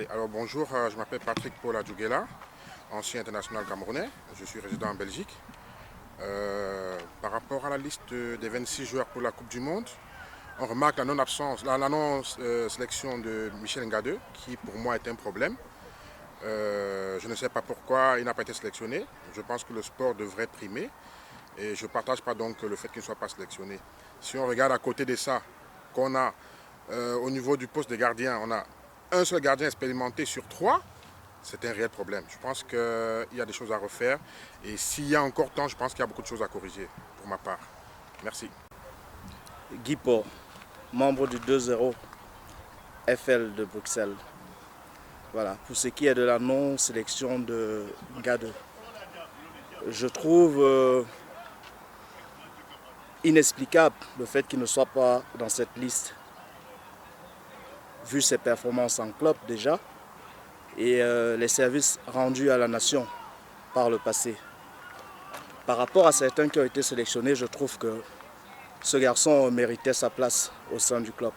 Allez, alors bonjour, je m'appelle Patrick Paul Adjouguela, ancien international camerounais. Je suis résident en Belgique. Par rapport à la liste des 26 joueurs pour la Coupe du Monde, on remarque la non-sélection de Michel Ngadeu, qui pour moi est un problème. Je ne sais pas pourquoi il n'a pas été sélectionné. Je pense que le sport devrait primer et je ne partage pas donc le fait qu'il ne soit pas sélectionné. Si on regarde à côté de ça, qu'on a au niveau du poste de gardien, on a un seul gardien expérimenté sur 3, c'est un réel problème. Je pense qu'il y a des choses à refaire et s'il y a encore temps, je pense qu'il y a beaucoup de choses à corriger pour ma part. Merci. Guy Paul, membre du 2-0 FL de Bruxelles. Voilà, pour ce qui est de la non-sélection de Ngadeu, je trouve inexplicable le fait qu'il ne soit pas dans cette liste, vu ses performances en club déjà et les services rendus à la nation par le passé. Par rapport à certains qui ont été sélectionnés, je trouve que ce garçon méritait sa place au sein du club.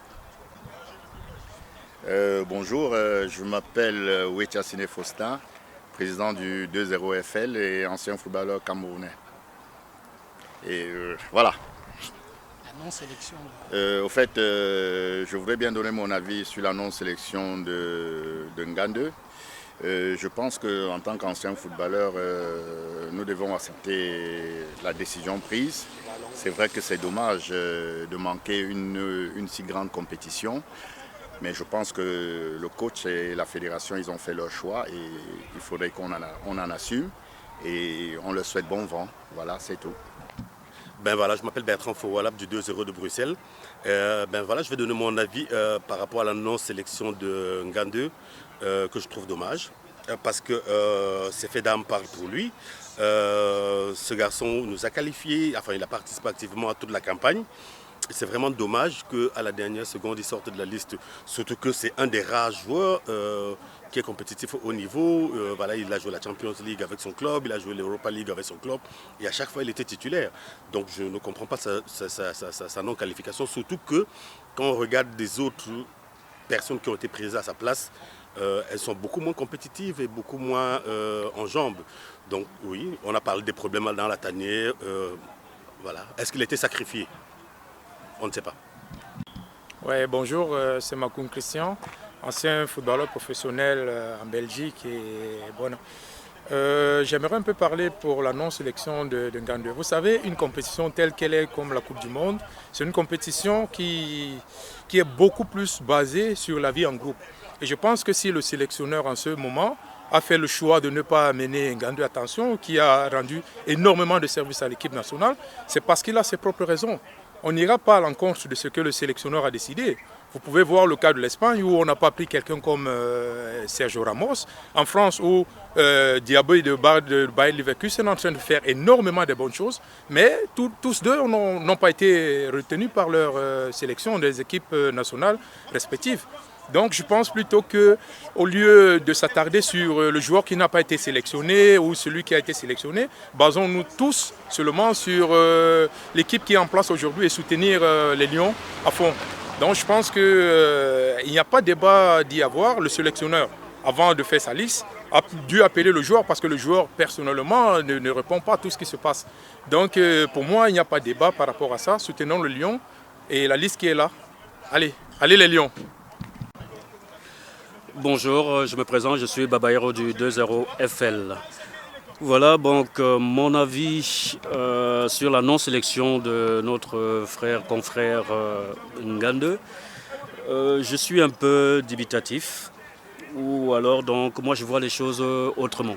Bonjour, je m'appelle Wetia Sine Faustin, président du 2-0 FL et ancien footballeur camerounais. Et voilà. La non-sélection. Au fait, je voudrais bien donner mon avis sur la non-sélection de Ngadeu. Je pense qu'en tant qu'ancien footballeur, nous devons accepter la décision prise. C'est vrai que c'est dommage de manquer une si grande compétition. Mais je pense que le coach et la fédération, ils ont fait leur choix et il faudrait qu'on en assume. Et on leur souhaite bon vent. Voilà, c'est tout. Je m'appelle Bertrand Foualab du 2-0 de Bruxelles. Je vais donner mon avis par rapport à la non-sélection de Ngadeu, que je trouve dommage. Parce que c'est fait d'âme part pour lui. Ce garçon nous a qualifiés, il a participé activement à toute la campagne. C'est vraiment dommage qu'à la dernière seconde, il sorte de la liste. Surtout que c'est un des rares joueurs qui est compétitif au haut niveau. Il a joué la Champions League avec son club, il a joué l'Europa League avec son club. Et à chaque fois, il était titulaire. Donc je ne comprends pas sa non-qualification. Surtout que quand on regarde des autres personnes qui ont été prises à sa place, elles sont beaucoup moins compétitives et beaucoup moins en jambes. Donc oui, on a parlé des problèmes dans la tanière. Est-ce qu'il a été sacrifié ? On ne sait pas. Ouais, bonjour, c'est Makoum Christian, ancien footballeur professionnel en Belgique. J'aimerais un peu parler pour la non-sélection de Ngadeu. Vous savez, une compétition telle qu'elle est comme la Coupe du Monde, c'est une compétition qui est beaucoup plus basée sur la vie en groupe. Et je pense que si le sélectionneur en ce moment a fait le choix de ne pas amener Ngadeu, attention, qui a rendu énormément de services à l'équipe nationale, c'est parce qu'il a ses propres raisons. On n'ira pas à l'encontre de ce que le sélectionneur a décidé. Vous pouvez voir le cas de l'Espagne où on n'a pas pris quelqu'un comme Sergio Ramos. En France où Diaby de Bayer Leverkusen est en train de faire énormément de bonnes choses. Mais tous deux n'ont pas été retenus par leur sélection des équipes nationales respectives. Donc je pense plutôt qu'au lieu de s'attarder sur le joueur qui n'a pas été sélectionné ou celui qui a été sélectionné, basons-nous tous seulement sur l'équipe qui est en place aujourd'hui et soutenir les Lions à fond. Donc je pense qu'il n'y a pas de débat d'y avoir. Le sélectionneur, avant de faire sa liste, a dû appeler le joueur parce que le joueur personnellement ne répond pas à tout ce qui se passe. Donc pour moi, il n'y a pas de débat par rapport à ça. Soutenons le Lion et la liste qui est là. Allez les Lions! Bonjour, je me présente, je suis Babayero du 2-0 FL. Voilà donc mon avis sur la non-sélection de notre confrère Ngadeu. Je suis un peu dubitatif, ou alors donc moi je vois les choses autrement.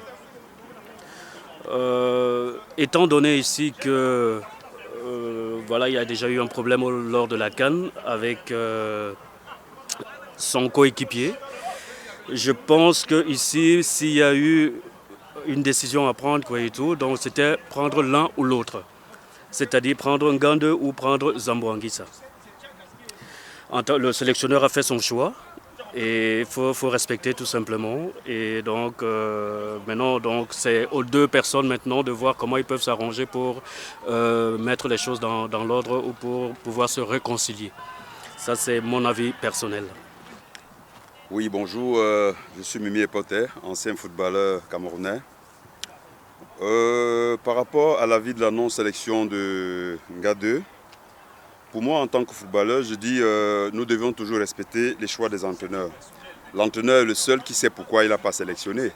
Étant donné ici que il y a déjà eu un problème lors de la CAN avec son coéquipier. Je pense qu'ici, s'il y a eu une décision à prendre, donc c'était prendre l'un ou l'autre. C'est-à-dire prendre Ngadeu ou prendre Zambo Anguissa. Le sélectionneur a fait son choix et il faut respecter tout simplement. Et donc maintenant, c'est aux deux personnes maintenant de voir comment ils peuvent s'arranger pour mettre les choses dans l'ordre ou pour pouvoir se réconcilier. Ça, c'est mon avis personnel. Oui, bonjour, je suis Mimi Epoté, ancien footballeur camerounais. Par rapport à l'avis de la non-sélection de Nga2, pour moi en tant que footballeur, je dis nous devions toujours respecter les choix des entraîneurs. L'entraîneur est le seul qui sait pourquoi il n'a pas sélectionné.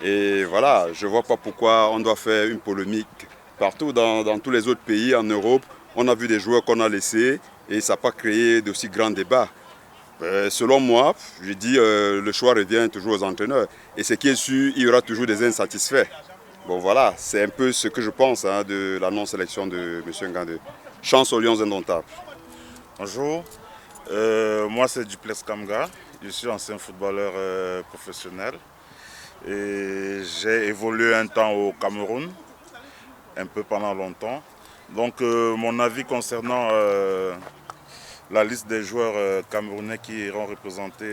Et voilà, je ne vois pas pourquoi on doit faire une polémique. Partout dans tous les autres pays en Europe, on a vu des joueurs qu'on a laissés et ça n'a pas créé d'aussi grands débats. Selon moi, je dis le choix revient toujours aux entraîneurs. Et ce qui est sûr, il y aura toujours des insatisfaits. Bon voilà, c'est un peu ce que je pense de la non-sélection de M. Nga2. Chance aux Lions indomptables. Bonjour, moi c'est Duplex Kamga, je suis ancien footballeur professionnel et j'ai évolué un temps au Cameroun, un peu pendant longtemps. Donc mon avis concernant la liste des joueurs camerounais qui iront représenter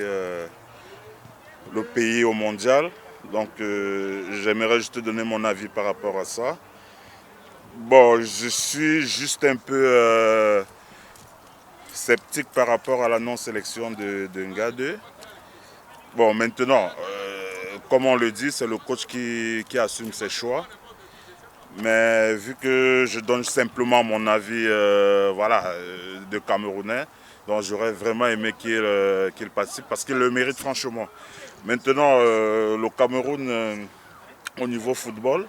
le pays au mondial, donc j'aimerais juste donner mon avis par rapport à ça. Bon, je suis juste un peu sceptique par rapport à la non-sélection de Nga2. Bon, maintenant, comme on le dit, c'est le coach qui assume ses choix. Mais vu que je donne simplement mon avis de Camerounais, donc j'aurais vraiment aimé qu'il participe parce qu'il le mérite franchement. Maintenant, le Cameroun, au niveau football,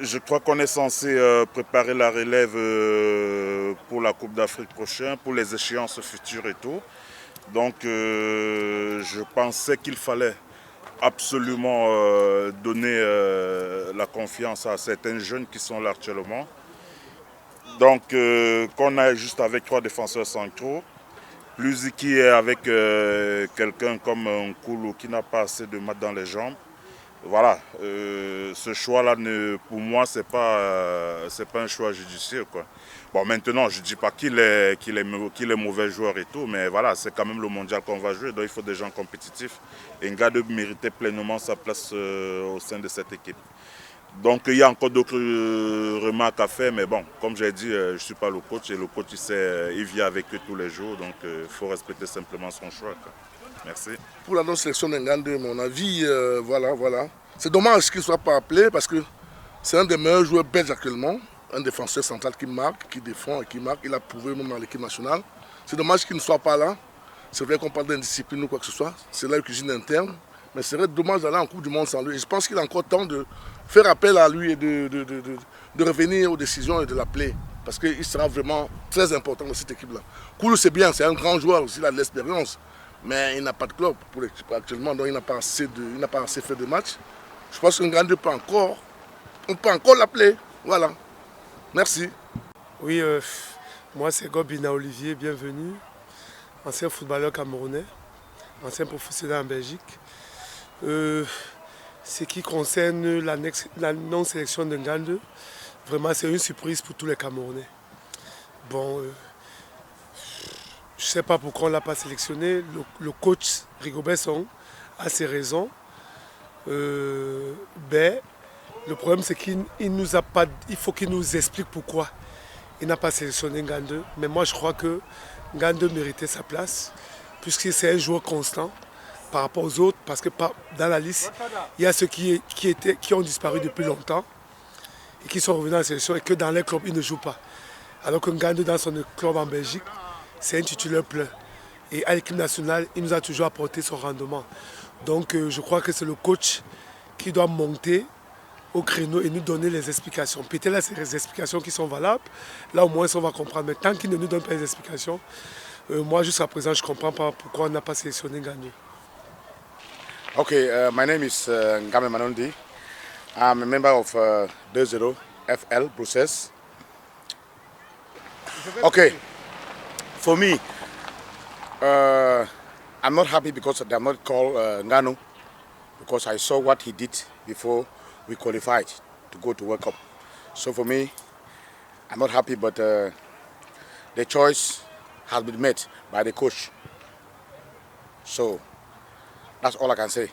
je crois qu'on est censé préparer la relève pour la Coupe d'Afrique prochaine, pour les échéances futures et tout. Donc je pensais qu'il fallait absolument donner la confiance à certains jeunes qui sont là actuellement. Donc qu'on aille juste avec 3 défenseurs centraux, plus qui est avec quelqu'un comme Nkoulou qui n'a pas assez de maths dans les jambes. Voilà, ce choix-là, pour moi, c'est pas un choix judicieux, quoi. Bon, maintenant, je ne dis pas qu'il est mauvais joueur et tout, mais voilà, c'est quand même le mondial qu'on va jouer, donc il faut des gens compétitifs. Et Nga2 méritait pleinement sa place au sein de cette équipe. Donc il y a encore d'autres remarques à faire, mais bon, comme j'ai dit, je ne suis pas le coach, et le coach, il vit avec eux tous les jours, donc il faut respecter simplement son choix, quoi. Merci. Pour la non-sélection de Nga2, mon avis, voilà. C'est dommage qu'il ne soit pas appelé parce que c'est un des meilleurs joueurs belges actuellement. Un défenseur central qui marque, qui défend et qui marque. Il a prouvé même à l'équipe nationale. C'est dommage qu'il ne soit pas là. C'est vrai qu'on parle d'indiscipline ou quoi que ce soit. C'est là une cuisine interne. Mais c'est dommage d'aller en Coupe du Monde sans lui. Et je pense qu'il a encore temps de faire appel à lui et de revenir aux décisions et de l'appeler. Parce qu'il sera vraiment très important dans cette équipe-là. Koulou, c'est bien, c'est un grand joueur aussi, il a de l'expérience. Mais il n'a pas de club pour l'équipe actuellement, donc il n'a pas assez fait de matchs. Je pense qu'un Nga2 on peut encore l'appeler. Voilà. Merci. Oui, moi c'est Gobina Olivier, bienvenue. Ancien footballeur camerounais, ancien professionnel en Belgique. Ce qui concerne la non-sélection de Nga2, vraiment c'est une surprise pour tous les Camerounais. Bon, je ne sais pas pourquoi on ne l'a pas sélectionné. Le coach Rigobert Song a ses raisons. Le problème c'est qu'il faut qu'il nous explique pourquoi il n'a pas sélectionné Nga2. Mais moi je crois que Nga2 méritait sa place, puisque c'est un joueur constant par rapport aux autres, parce que dans la liste, il y a ceux qui ont disparu depuis longtemps et qui sont revenus à la sélection et que dans les clubs, ils ne jouent pas. Alors que Nga2 dans son club en Belgique, c'est un titulaire plein. Et à l'équipe nationale, il nous a toujours apporté son rendement. Donc je crois que c'est le coach qui doit monter au créneau et nous donner les explications. Peut-être là, c'est les explications qui sont valables. Là, au moins, on va comprendre. Mais tant qu'il ne nous donne pas les explications, moi, jusqu'à présent, je ne comprends pas pourquoi on n'a pas sélectionné Nga2. Okay, my name is Ngame Manondi. I'm a member of 20 FL Brussels. Okay, for me, I'm not happy because they have not called Ngano, because I saw what he did before we qualified to go to World Cup. So for me, I'm not happy, but the choice has been made by the coach. So that's all I can say.